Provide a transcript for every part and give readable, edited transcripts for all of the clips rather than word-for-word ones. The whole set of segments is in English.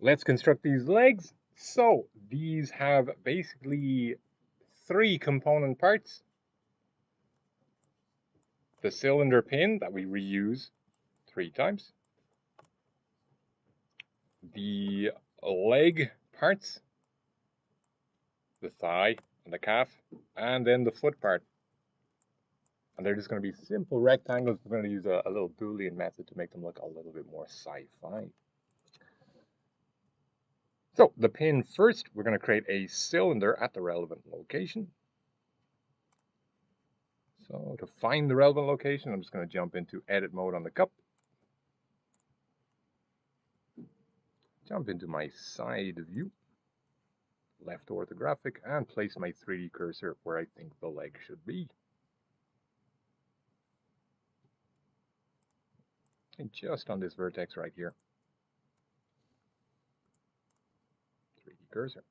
let's construct these legs. So these have basically 3 component parts. The cylinder pin that we reuse 3 times. The leg parts, the thigh and the calf, and then the foot part. And they're just going to be simple rectangles. We're going to use a little Boolean method to make them look a little bit more sci-fi. So the pin first, we're going to create a cylinder at the relevant location. So to find the relevant location, I'm just going to jump into edit mode on the cup. Jump into my side view, left orthographic, and place my 3D cursor where I think the leg should be. And just on this vertex right here. 3D cursor.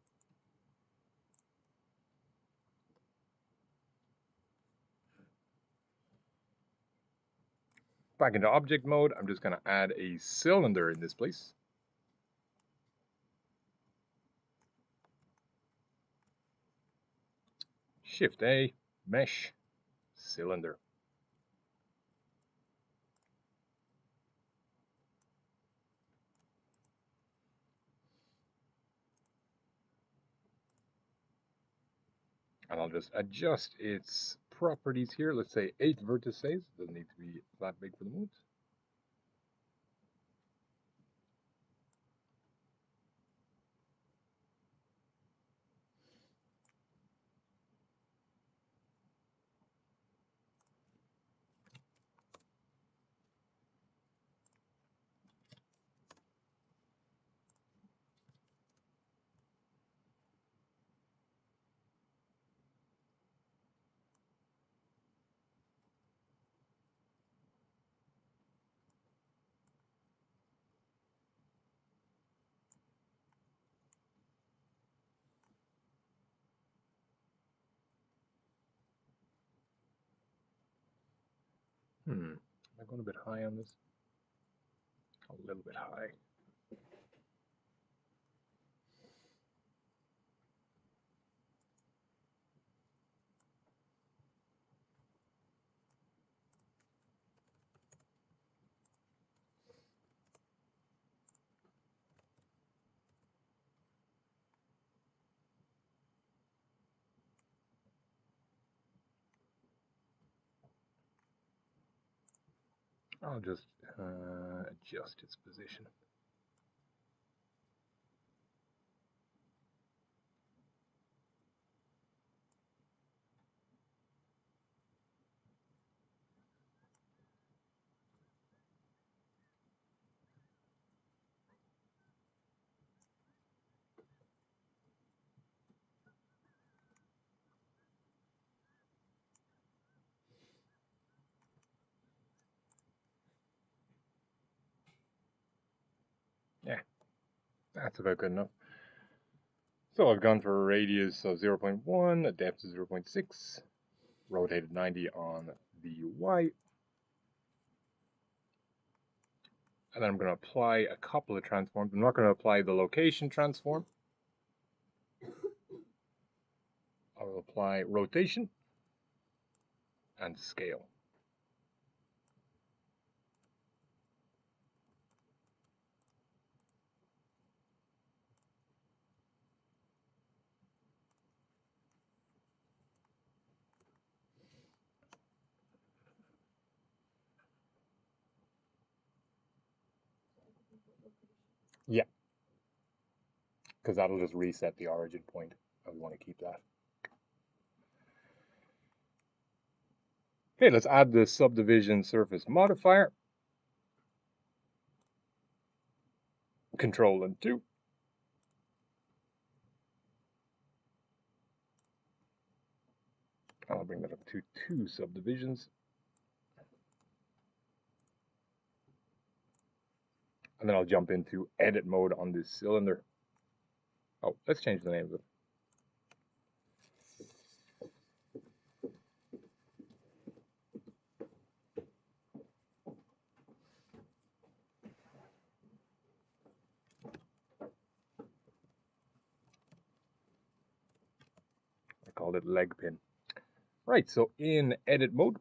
Back into object mode, I'm just going to add a cylinder in this place. Shift A, mesh, cylinder. And I'll just adjust its properties here. Let's say 8 vertices. Doesn't need to be that big for the moment. Am I going a bit high on this? A little bit high. I'll just adjust its position. Yeah, that's about good enough. So I've gone for a radius of 0.1, a depth of 0.6, rotated 90 on the Y. And then I'm going to apply a couple of transforms. I'm not going to apply the location transform. I will apply rotation and scale. Yeah, because that'll just reset the origin point. I want to keep that. Okay, let's add the subdivision surface modifier. Control and 2. I'll bring that up to 2 subdivisions. And then I'll jump into edit mode on this cylinder. Oh, let's change the name of it. called it leg pin. Right, so in edit mode,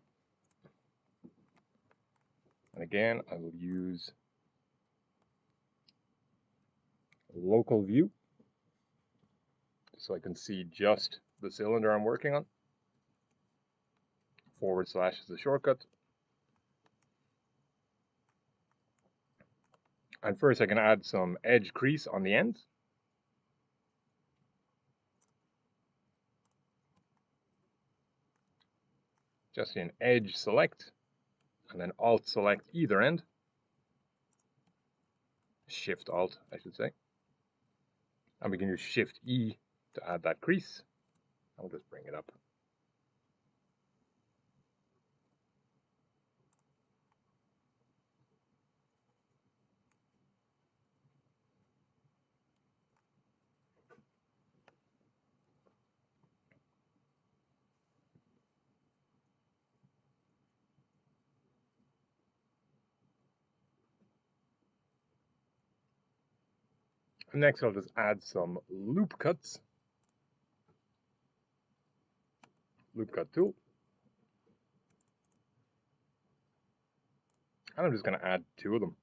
and again, I will use local view so I can see just the cylinder I'm working on. / is the shortcut. And first I can add some edge crease on the ends. Just in edge select, and then alt select either end. Shift alt, I should say. And we can use Shift E to add that crease. I'll just bring it up. And next I'll just add some loop cuts. Loop cut tool. And I'm just going to add 2 of them.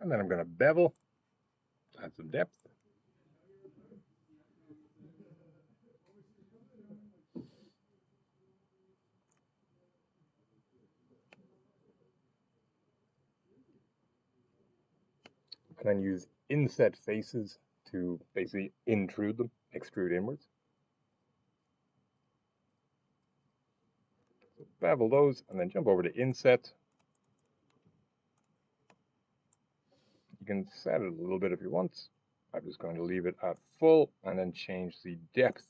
And then I'm going to bevel, add some depth. And then use inset faces to basically intrude them, extrude inwards. So bevel those, and then jump over to inset. You can set it a little bit if you want. I'm just going to leave it at full, and then change the depth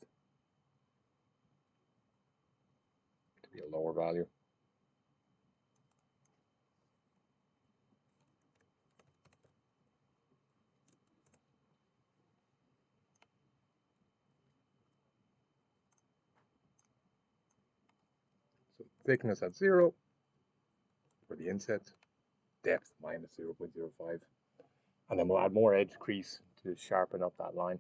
to be a lower value. So thickness at 0 for the inset, depth minus 0.05. And then we'll add more edge crease to sharpen up that line.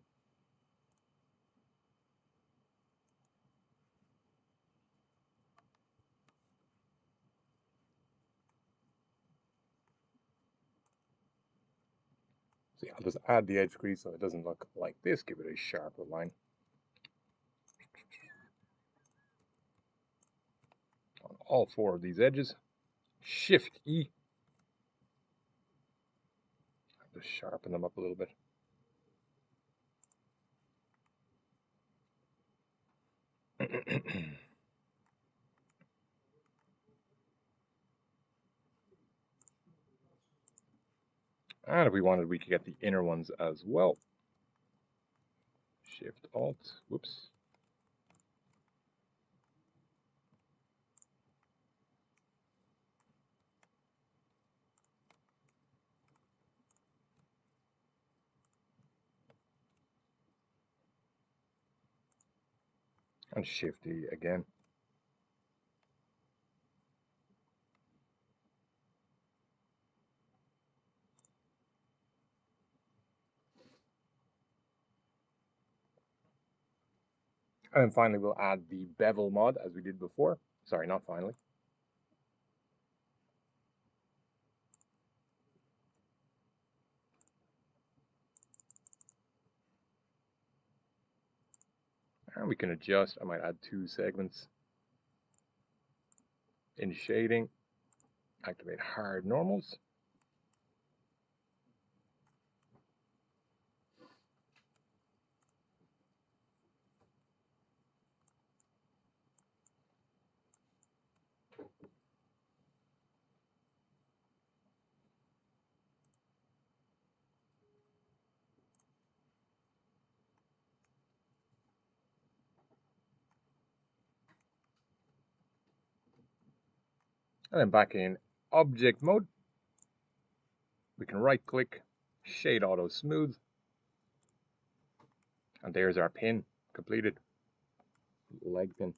So yeah, I'll just add the edge crease so it doesn't look like this, give it a sharper line. On all 4 of these edges, Shift E. Just sharpen them up a little bit. And if we wanted, we could get the inner ones as well. Shift Alt, whoops. And Shift E again. And then finally, we'll add the bevel mod as we did before. Sorry, not finally. And we can adjust. I might add 2 segments. In shading, activate hard normals. And then back in object mode, we can right click, shade auto smooth, and there's our pin completed. Leg pin.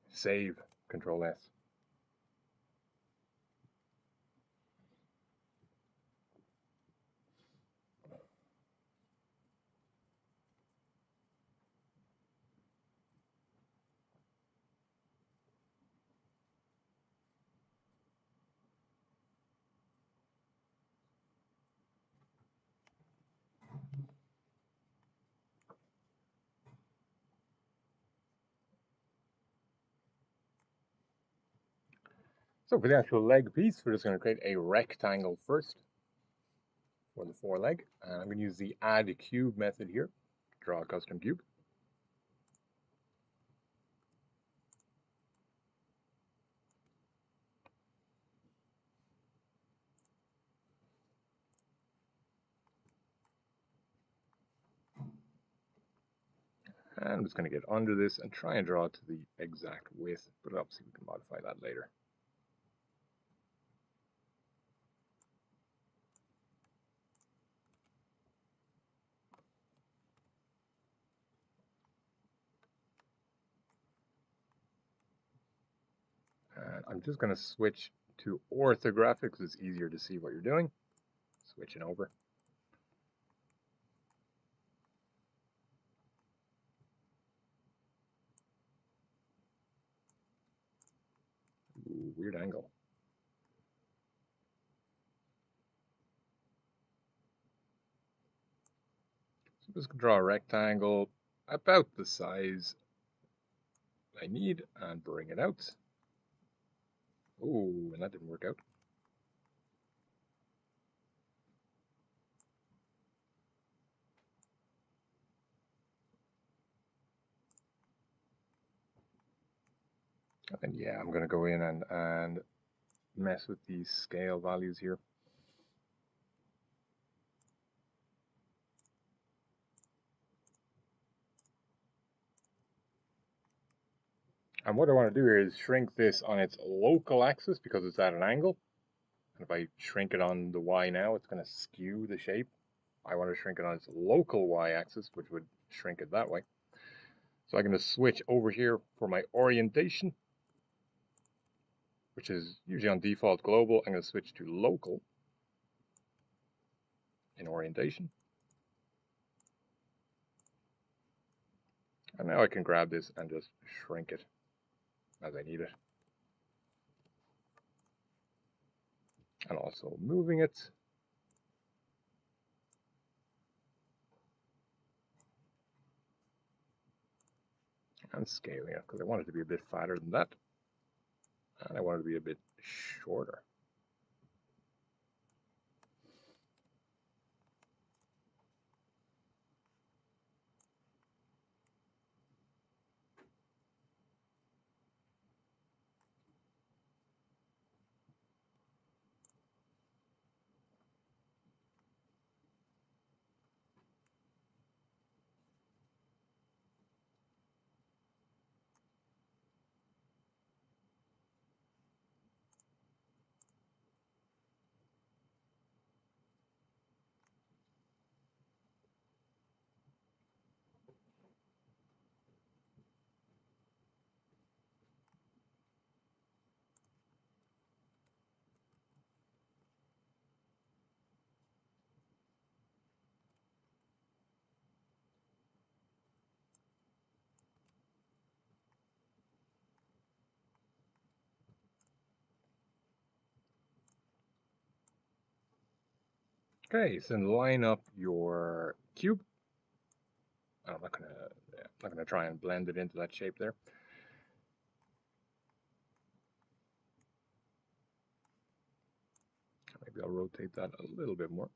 Save, Control S. So for the actual leg piece, we're just going to create a rectangle first for the foreleg. And I'm going to use the add cube method here. Draw a custom cube. And I'm just going to get under this and try and draw it to the exact width, but obviously we can modify that later. And I'm just going to switch to orthographic because it's easier to see what you're doing. Switching over. Ooh, weird angle. So I'm just going to draw a rectangle about the size I need and bring it out. Ooh, and that didn't work out. And yeah, I'm going to go in and mess with these scale values here. And what I want to do here is shrink this on its local axis because it's at an angle. And if I shrink it on the Y now, it's going to skew the shape. I want to shrink it on its local Y axis, which would shrink it that way. So I'm going to switch over here for my orientation, which is usually on default global. I'm going to switch to local in orientation. And now I can grab this and just shrink it as I need it. And also moving it. And scaling it because I want it to be a bit fatter than that. And I want it to be a bit shorter. Okay, so then line up your cube. I'm not gonna try and blend it into that shape there. Maybe I'll rotate that a little bit more.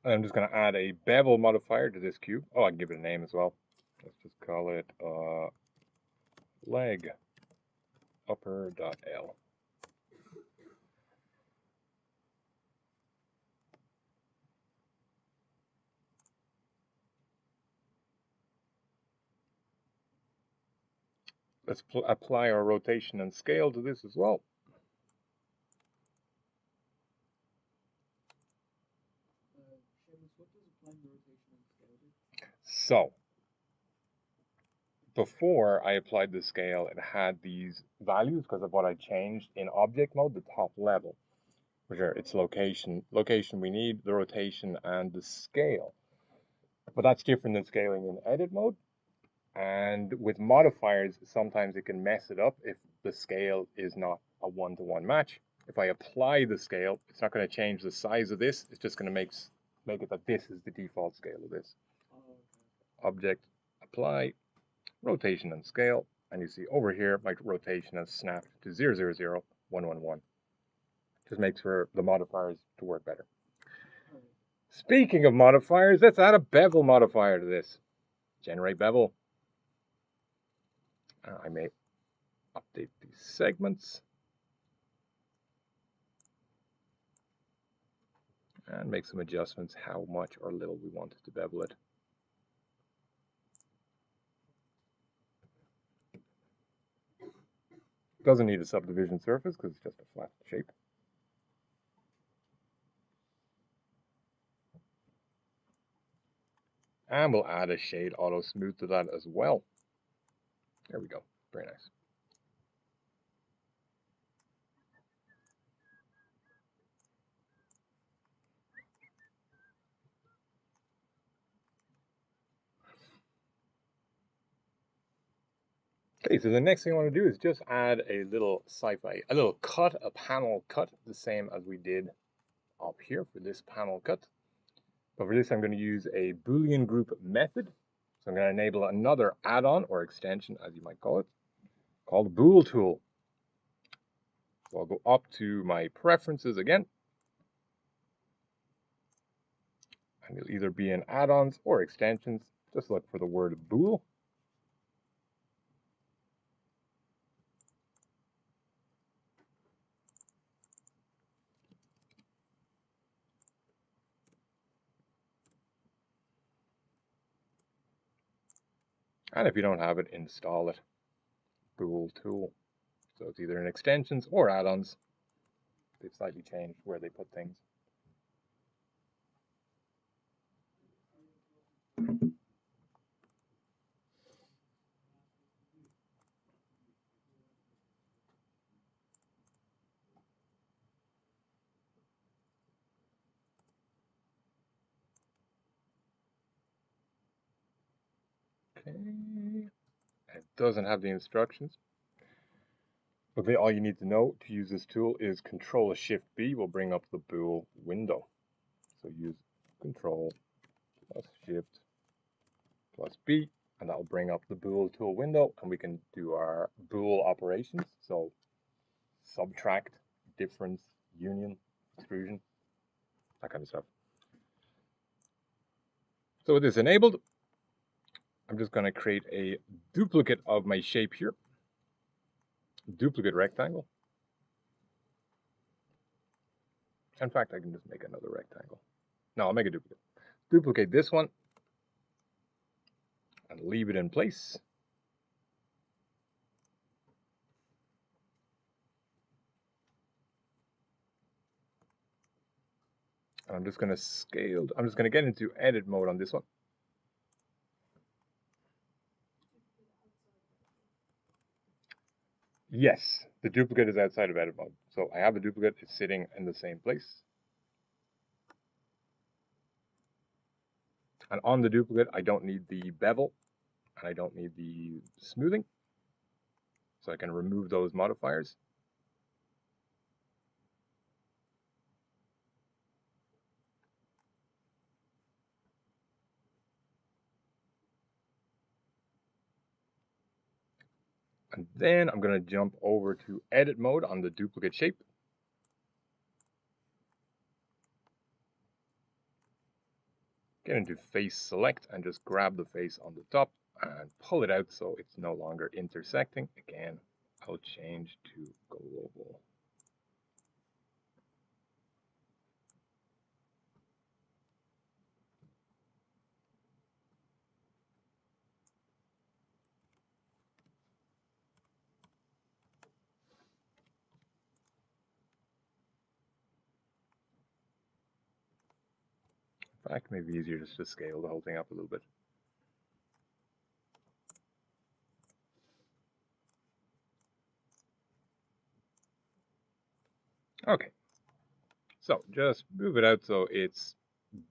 And I'm just going to add a bevel modifier to this cube. Oh, I can give it a name as well. Let's just call it leg upper.l. Let's apply our rotation and scale to this as well. So, before I applied the scale, it had these values because of what I changed in object mode, the top level, which are its location we need, the rotation, and the scale. But that's different than scaling in edit mode. And with modifiers, sometimes it can mess it up if the scale is not a one-to-one match. If I apply the scale, it's not going to change the size of this. It's just going to make it that this is the default scale of this. Object, apply, rotation and scale. And you see over here, my rotation has snapped to 0, 0, 0, 1, 1, 1. Just makes for the modifiers to work better. Speaking of modifiers, let's add a bevel modifier to this. Generate bevel. I may update these segments and make some adjustments how much or little we want to bevel it. Doesn't need a subdivision surface because it's just a flat shape. And we'll add a shade auto smooth to that as well. There we go. Very nice. Okay, so the next thing I want to do is just add a little cut, a panel cut, the same as we did up here for this panel cut. But for this, I'm going to use a Boolean group method. So I'm going to enable another add-on or extension, as you might call it, called Bool tool. So I'll go up to my preferences again. And it'll either be in add-ons or extensions. Just look for the word bool. And if you don't have it, install it. Bool tool. So it's either in extensions or add-ons. They've slightly changed where they put things. Okay. It doesn't have the instructions. Okay, all you need to know to use this tool is Control-Shift-B will bring up the bool window. So use Control plus Shift plus B, and that will bring up the bool tool window, and we can do our bool operations. So subtract, difference, union, extrusion, that kind of stuff. So with this enabled, I'm just going to create a duplicate of my shape here. Duplicate rectangle. In fact, I can just make another rectangle. No, I'll make a duplicate. Duplicate this one and leave it in place. And I'm just going to scale. I'm just going to get into edit mode on this one. Yes, the duplicate is outside of edit mode. So I have a duplicate, it's sitting in the same place. And on the duplicate, I don't need the bevel, and I don't need the smoothing. So I can remove those modifiers. And then I'm going to jump over to edit mode on the duplicate shape. going to do face select and just grab the face on the top and pull it out so it's no longer intersecting. Again, I'll change to global. In fact, maybe easier just to scale the whole thing up a little bit. Okay, so just move it out so it's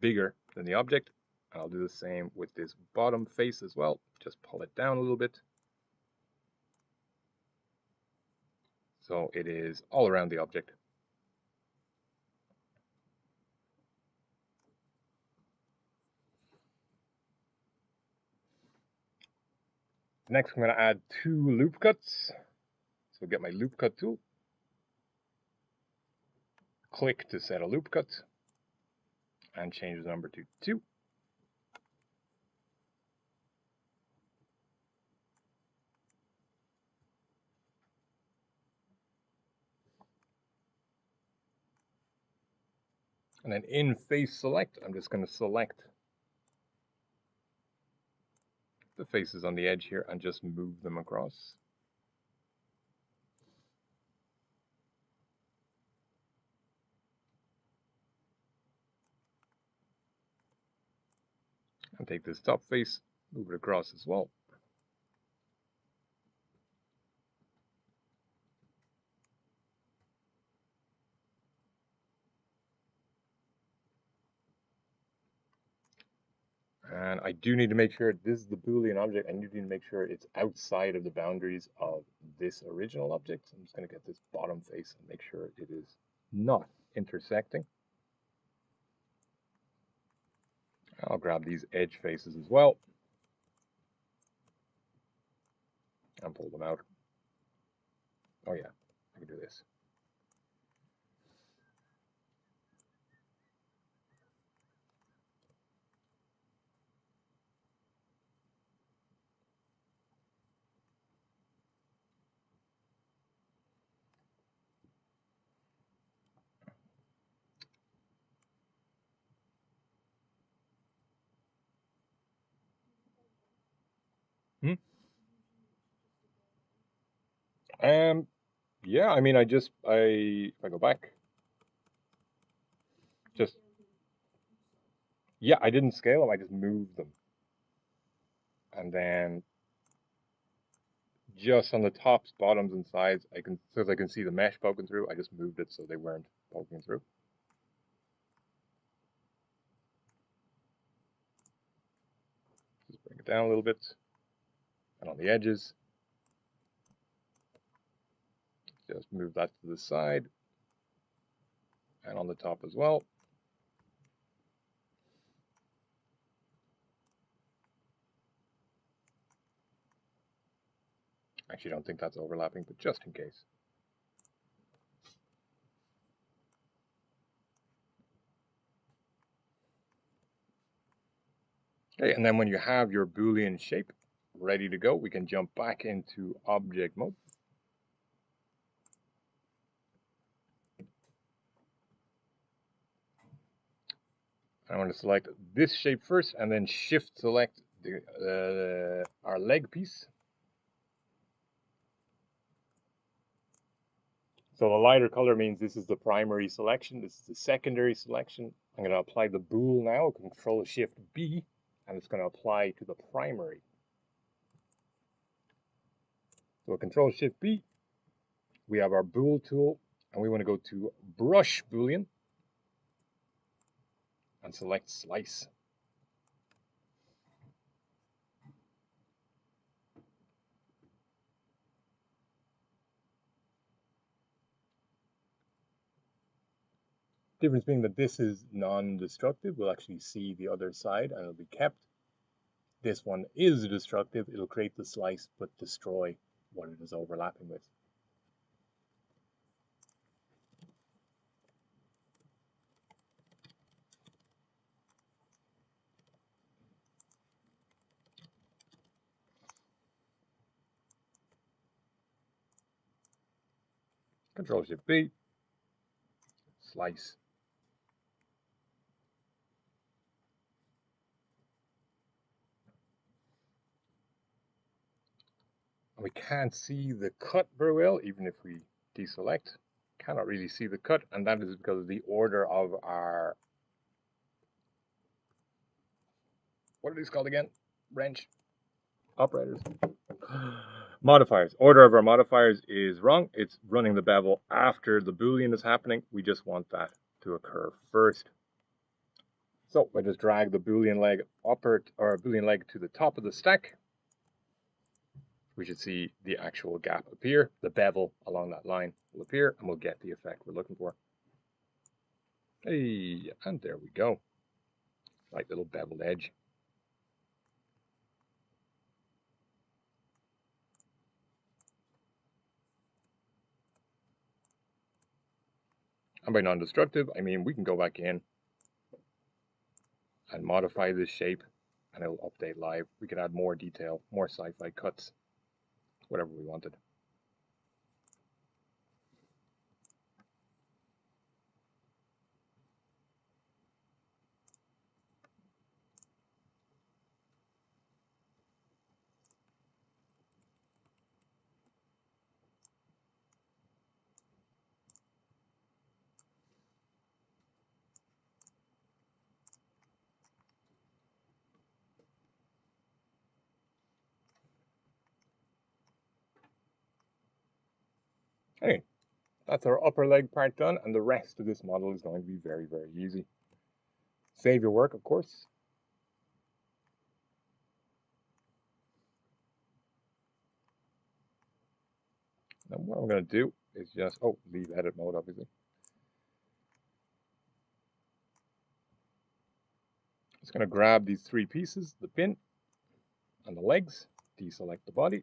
bigger than the object. I'll do the same with this bottom face as well. Just pull it down a little bit so it is all around the object. Next, I'm going to add 2 loop cuts. So get my loop cut tool. Click to set a loop cut and change the number to 2. And then in face select, I'm just going to select the faces on the edge here and just move them across. And take this top face, move it across as well. And I do need to make sure this is the Boolean object. I need to make sure it's outside of the boundaries of this original object. So I'm just going to get this bottom face and make sure it is not intersecting. I'll grab these edge faces as well and pull them out. Oh yeah, I can do this. Yeah, I mean, if I go back, yeah, I didn't scale them, I just moved them. And then just on the tops, bottoms, and sides, so I can see the mesh poking through, I just moved it so they weren't poking through. Just bring it down a little bit. And on the edges, just move that to the side. And on the top as well. Actually, I don't think that's overlapping, but just in case. Okay, and then when you have your Boolean shape ready to go, we can jump back into object mode. I want to select this shape first and then shift select our leg piece. So the lighter color means this is the primary selection, this is the secondary selection. I'm going to apply the bool now, Control Shift B, and it's going to apply to the primary. So Control Shift B, we have our bool tool, and we want to go to Brush Boolean and select Slice. Difference being that this is non-destructive, we'll actually see the other side and it'll be kept. This one is destructive, it'll create the slice but destroy what it is overlapping with. Control-Shift-B, slice. We can't see the cut very well, even if we deselect. Cannot really see the cut, and that is because of the order of our, what are these called again? Wrench operators. Modifiers. Order of our modifiers is wrong. It's running the bevel after the Boolean is happening. We just want that to occur first. So I just drag the Boolean leg upward, or Boolean leg to the top of the stack. We should see the actual gap appear. The bevel along that line will appear, and we'll get the effect we're looking for. Hey, and there we go. Right little beveled edge. And by non-destructive, I mean we can go back in and modify this shape, and it'll update live. We could add more detail, more sci-fi cuts, whatever we wanted. Anyway, that's our upper leg part done, and the rest of this model is going to be very, very easy. Save your work, of course. Now what I'm going to do is just, leave edit mode, obviously. Just going to grab these three pieces, the pin and the legs, deselect the body.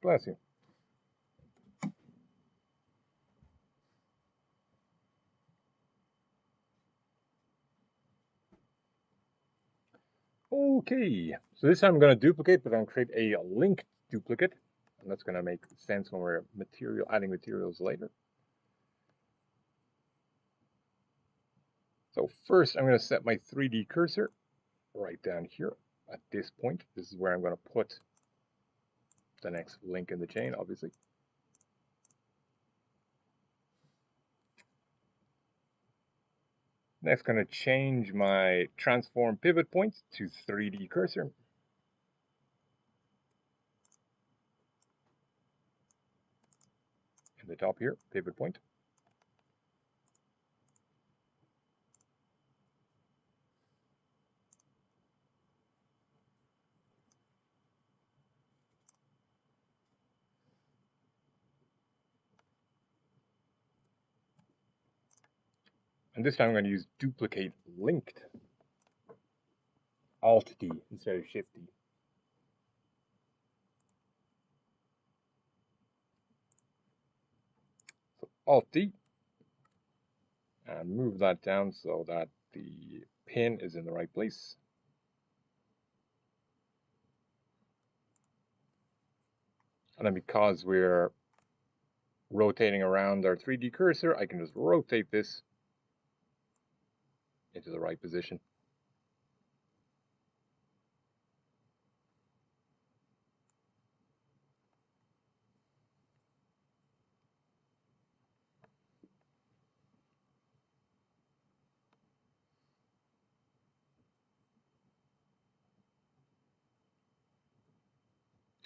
Bless you. Okay, so this time I'm going to duplicate, but I'm going to create a linked duplicate, and that's going to make sense when we're adding materials later. So first, I'm going to set my 3D cursor right down here at this point. This is where I'm going to put the next link in the chain, obviously. Next, going to change my transform pivot point to 3D cursor. In the top here, pivot point. And this time I'm going to use duplicate linked. Alt-D instead of Shift-D. So Alt-D. And move that down so that the pin is in the right place. And then because we're rotating around our 3D cursor, I can just rotate this into the right position.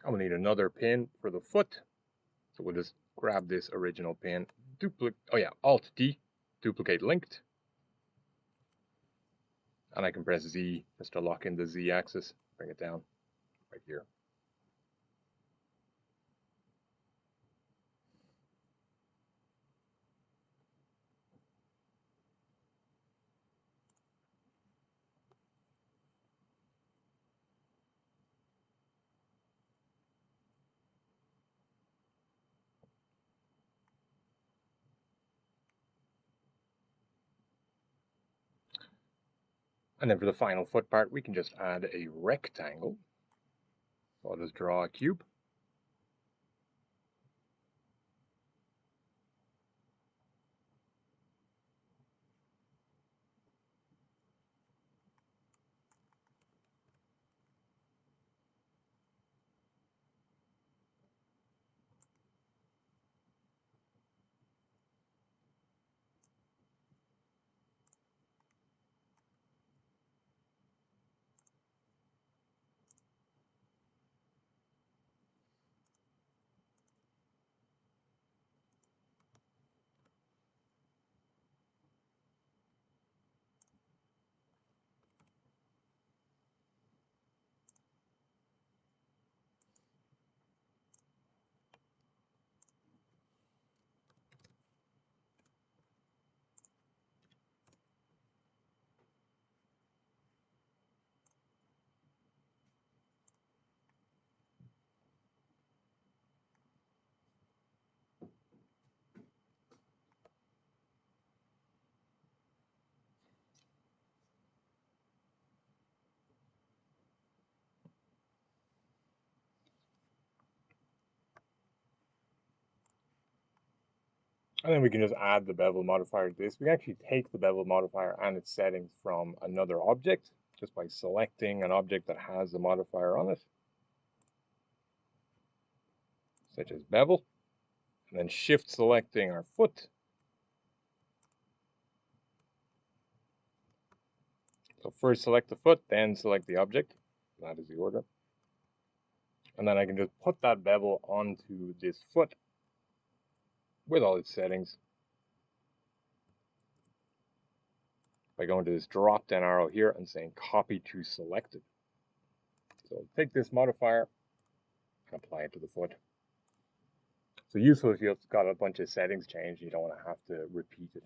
I'm going to need another pin for the foot. So we'll just grab this original pin, Alt-D, duplicate linked. And I can press Z just to lock in the Z axis, bring it down right here. And then for the final foot part, we can just add a rectangle. So I'll just draw a cube. And then we can just add the bevel modifier to this. We can actually take the bevel modifier and its settings from another object just by selecting an object that has the modifier on it, such as bevel, and then shift selecting our foot. So first select the foot, then select the object. That is the order. And then I can just put that bevel onto this foot with all its settings by going to this drop down arrow here and saying copy to selected. So take this modifier and apply it to the foot. So useful if you've got a bunch of settings changed, you don't want to have to repeat it.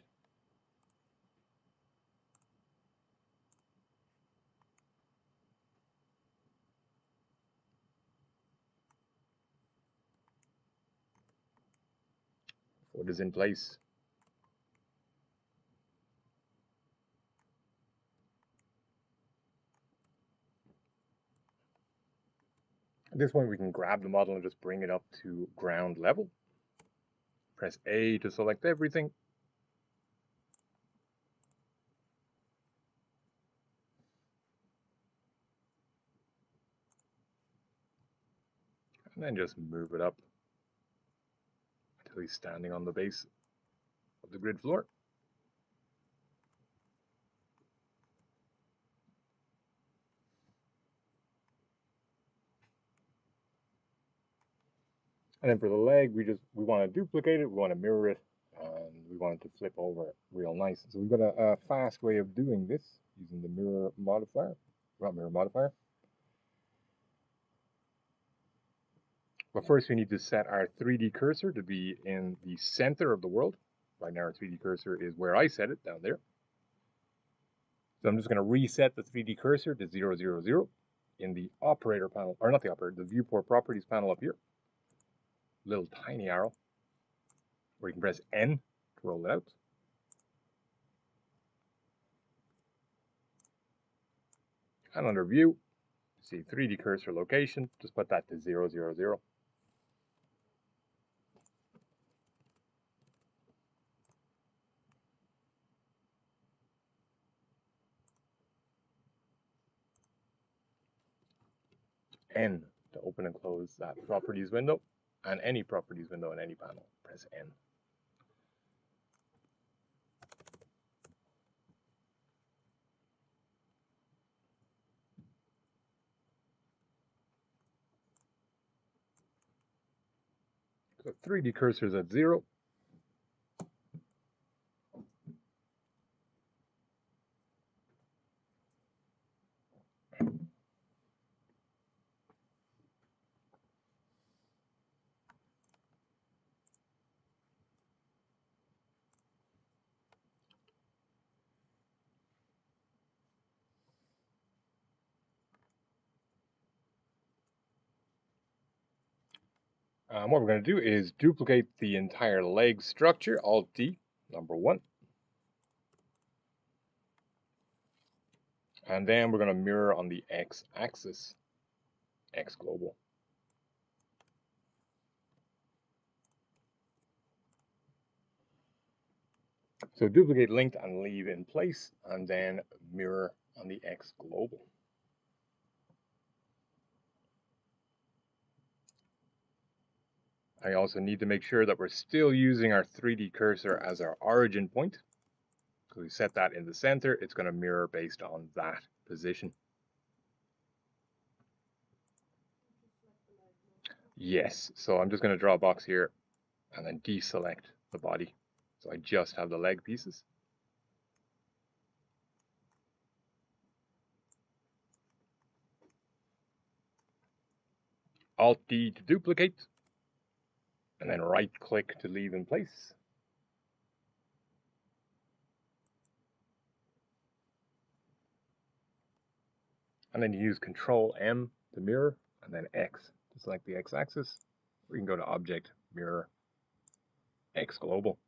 Foot is in place. At this point, we can grab the model and just bring it up to ground level. Press A to select everything. And then just move it up until he's standing on the base of the grid floor. And then for the leg, we want to duplicate it, we want to mirror it, and we want it to flip over real nice. So we've got a fast way of doing this using the mirror modifier, not mirror modifier. But first we need to set our 3D cursor to be in the center of the world. Right now our 3D cursor is where I set it, down there. So I'm just going to reset the 3D cursor to 0, 0, 0 in the operator panel, or not the operator, the viewport properties panel up here. Little tiny arrow where you can press N to roll it out. And under view, see 3D cursor location, just put that to 0, 0, 0. N to open and close that properties window, and any properties window in any panel, press N. So 3D cursor is at 0. What we're going to do is duplicate the entire leg structure, Alt-D, number 1. And then we're going to mirror on the X-axis, X global. So duplicate linked and leave in place, and then mirror on the X global. I also need to make sure that we're still using our 3D cursor as our origin point. So we set that in the center, it's going to mirror based on that position. Yes, so I'm just going to draw a box here and then deselect the body. So I just have the leg pieces. Alt D to duplicate, and then right click to leave in place. And then use Control M to mirror, and then X to select the X axis. We can go to Object, Mirror, X Global.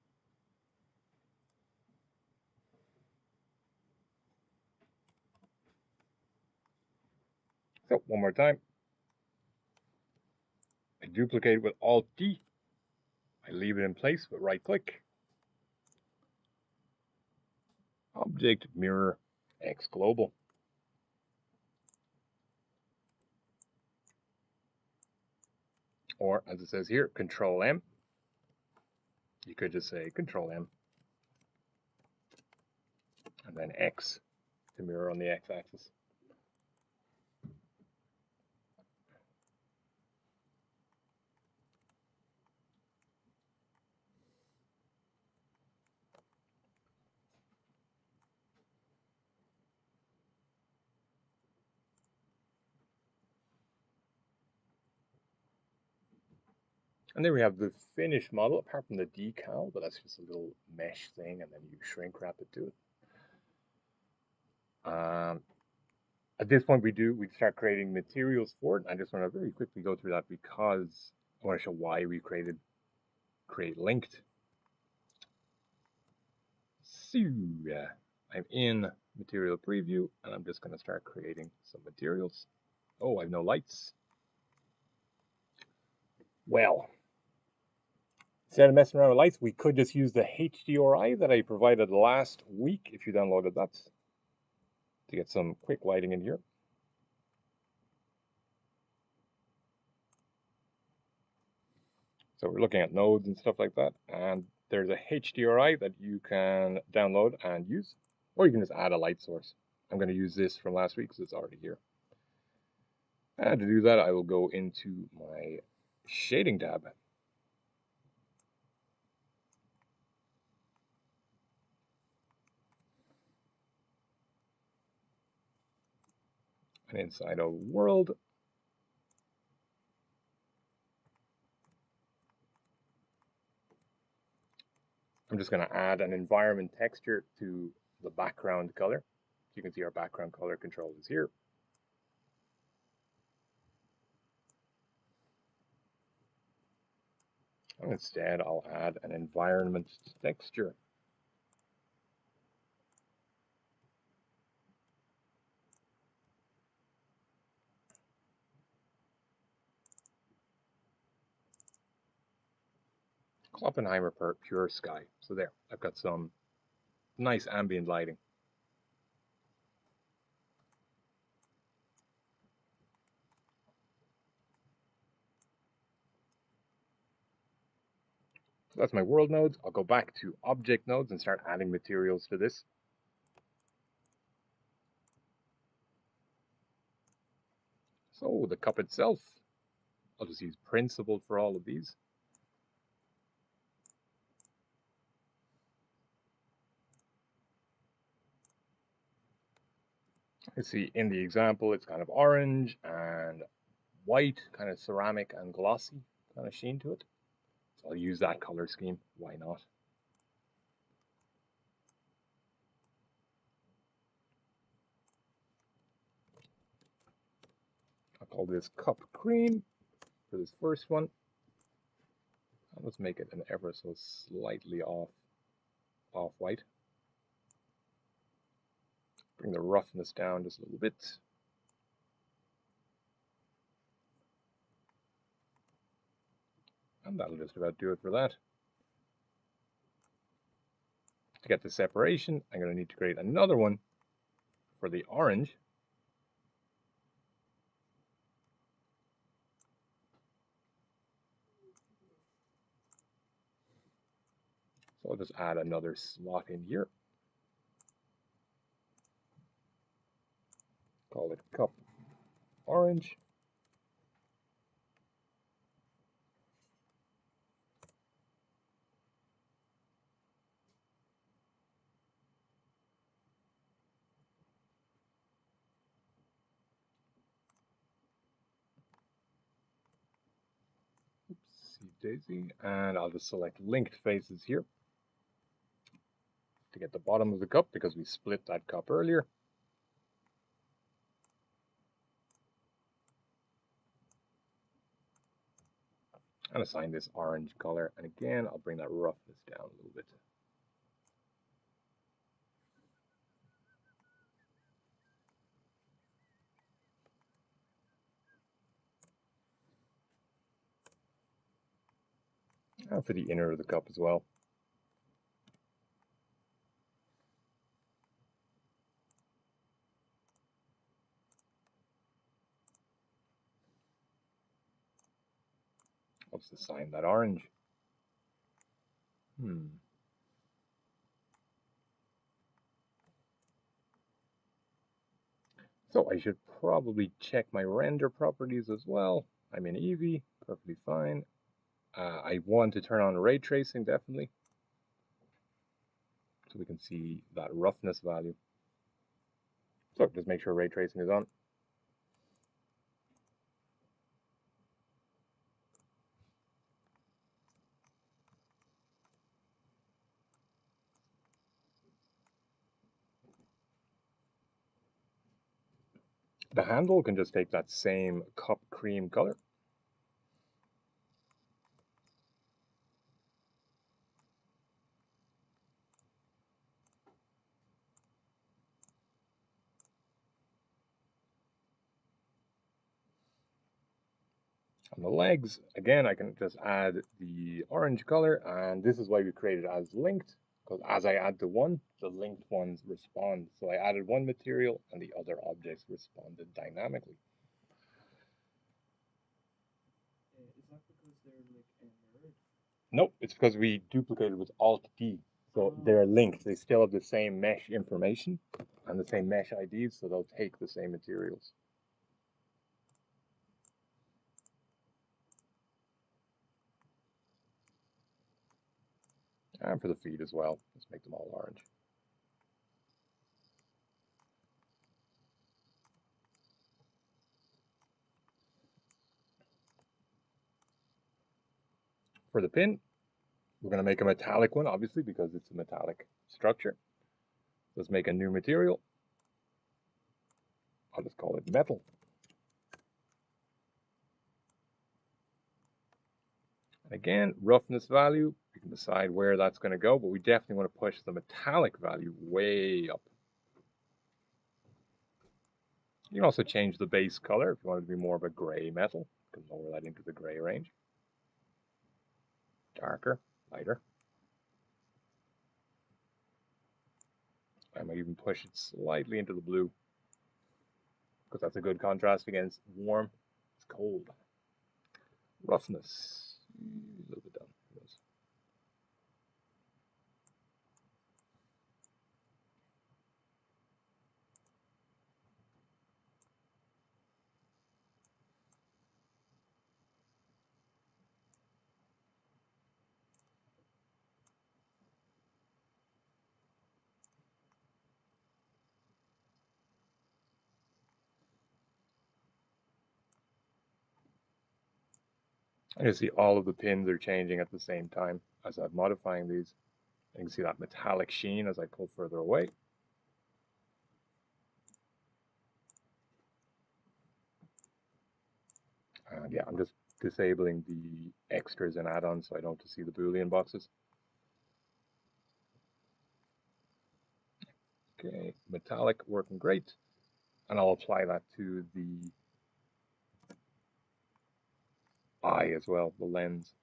So one more time. I duplicate with Alt D. I leave it in place with right click. Object, Mirror, X Global. Or as it says here, Control M. You could just say Control M. And then X to mirror on the X axis. And there we have the finished model, apart from the decal, but that's just a little mesh thing, and then you shrink wrap it to it. At this point, we start creating materials for it. I just want to very quickly go through that because I want to show why we create linked. So I'm in material preview, and I'm just going to start creating some materials. Oh, I have no lights. Well, instead of messing around with lights, we could just use the HDRI that I provided last week if you downloaded that to get some quick lighting in here. So we're looking at nodes and stuff like that, and there's a HDRI that you can download and use, or you can just add a light source. I'm going to use this from last week because it's already here. And to do that, I will go into my shading tab. And inside of world, I'm just going to add an environment texture to the background color. You can see our background color control is here. And instead, I'll add an environment texture. Kloppenheimer Pure Sky. So there, I've got some nice ambient lighting. So that's my world nodes. I'll go back to object nodes and start adding materials to this. So the cup itself, I'll just use Principled for all of these. You see in the example, it's kind of orange and white, kind of ceramic and glossy kind of sheen to it. So I'll use that color scheme. Why not? I'll call this cup cream for this first one. And let's make it an ever so slightly off white. Bring the roughness down just a little bit. And that'll just about do it for that. To get the separation, I'm going to need to create another one for the orange. So I'll just add another slot in here. Call it cup orange. Oopsie daisy. And I'll just select linked faces here to get the bottom of the cup because we split that cup earlier. And assign this orange color. And again, I'll bring that roughness down a little bit. And for the inner of the cup as well. Let's assign that orange. So I should probably check my render properties as well. I'm in Eevee, perfectly fine. I want to turn on ray tracing, definitely. So we can see that roughness value. So just make sure ray tracing is on. The handle can just take that same cup cream color. On the legs, again, I can just add the orange color, and this is why we created as linked, because as I add the one, the linked ones respond. So I added one material and the other objects responded dynamically. Is that because they're like mirrored? Nope, it's because we duplicated with Alt-D. So they're linked. They still have the same mesh information and the same mesh IDs, so they'll take the same materials. And for the feet as well, let's make them all orange. For the pin, we're going to make a metallic one, obviously, because it's a metallic structure. Let's make a new material. I'll just call it metal. And again, roughness value, we can decide where that's going to go, but we definitely want to push the metallic value way up. You can also change the base color if you want it to be more of a gray metal. You can lower that into the gray range. Darker, lighter. I might even push it slightly into the blue because that's a good contrast against warm. It's cold. Roughness, a little bit down. And you see all of the pins are changing at the same time as I'm modifying these. You can see that metallic sheen as I pull further away. And yeah, I'm just disabling the extras and add-ons so I don't see the Boolean boxes. Okay, metallic working great. And I'll apply that to the eye as well, the lens.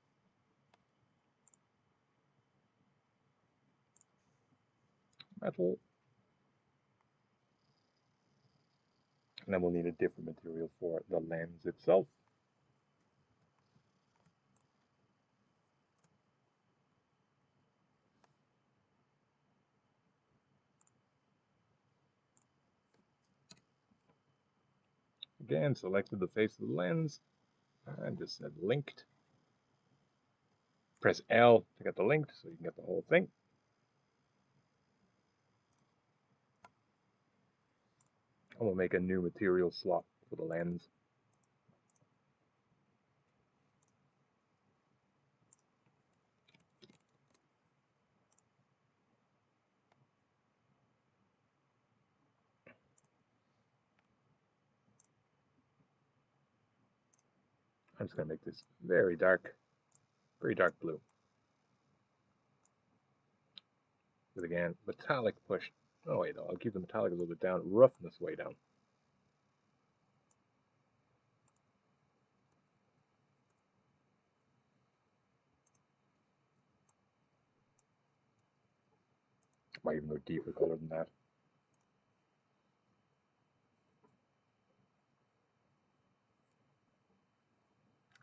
metal. And then we'll need a different material for the lens itself. Again, selected the face of the lens and just said linked. Press L to get the linked so you can get the whole thing. And we'll make a new material slot for the lens. I'm just going to make this very dark blue. With again, metallic push. Oh wait, I'll keep the metallic a little bit down, roughness way down. Might even go deeper color than that.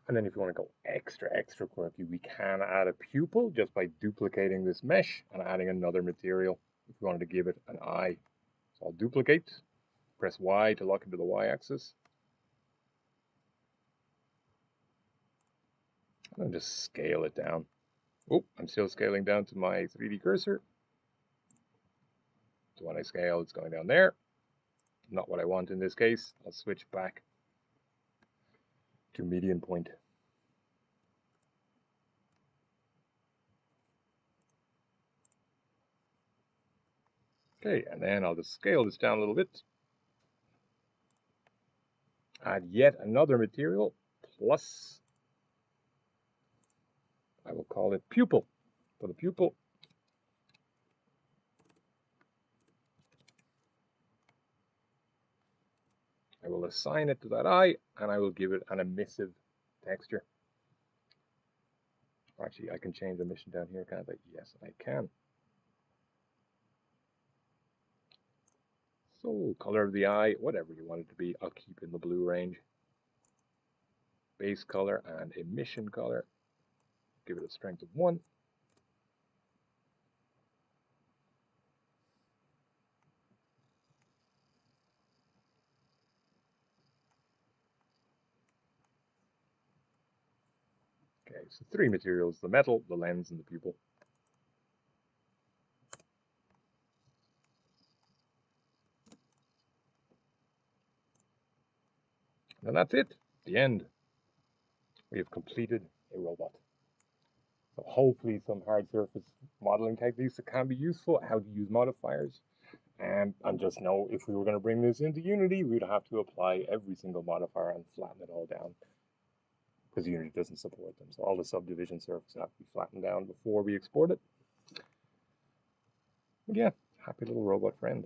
And then if you want to go extra quirky, we can add a pupil just by duplicating this mesh and adding another material if we wanted to give it an eye. So I'll duplicate, press Y to lock into the Y-axis. And just scale it down. Oh, I'm still scaling down to my 3D cursor. So when I scale, it's going down there. Not what I want in this case. I'll switch back to median point. Okay, and then I'll just scale this down a little bit. Add yet another material, plus, I will call it pupil. For the pupil, I will assign it to that eye, and I will give it an emissive texture. Actually, I can change the emission down here, can't I? Yes, I can. So, color of the eye, whatever you want it to be, I'll keep in the blue range. Base color and emission color, give it a strength of 1. Okay, so 3 materials, the metal, the lens, and the pupil. And that's it, the end. We have completed a robot. So hopefully some hard surface modeling techniques that can be useful, how to use modifiers. And just know if we were going to bring this into Unity, we'd have to apply every single modifier and flatten it all down, because Unity doesn't support them. So all the subdivision surfaces have to be flattened down before we export it. But yeah, happy little robot friend.